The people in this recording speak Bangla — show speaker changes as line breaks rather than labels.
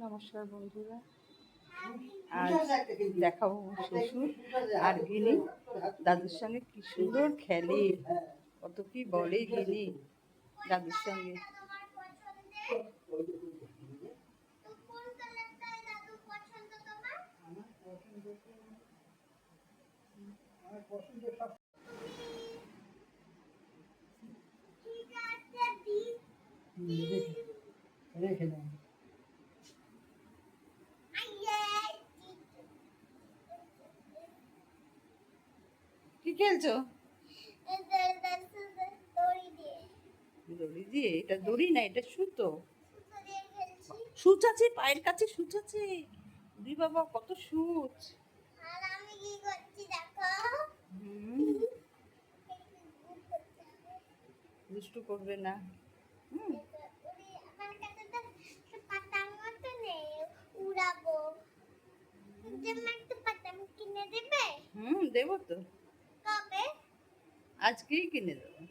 নমস্কার বন্ধুরা, আজ দেখাবো শ্বশুর আর গিনি দাদুর সঙ্গে কি সুন্দর খেলে, কত কি বলে গিনি দাদুর সঙ্গে। কি খেলছো? দড়ি দিয়ে? এটা দড়ি না, এটা সুতো। সুচ আছে, পায়ের কাছে সুচ আছে। দি বাবা, কত সুচ!
আর আমি কি করছি দেখো।
দুষ্টু করবে না।
আমার কাছে তো পাতার মতো নেই, উড়াবো। একটা পাতাম কিনে দেবে?
দেবো তো,
কবে?
আজকেই কিনে দেবো।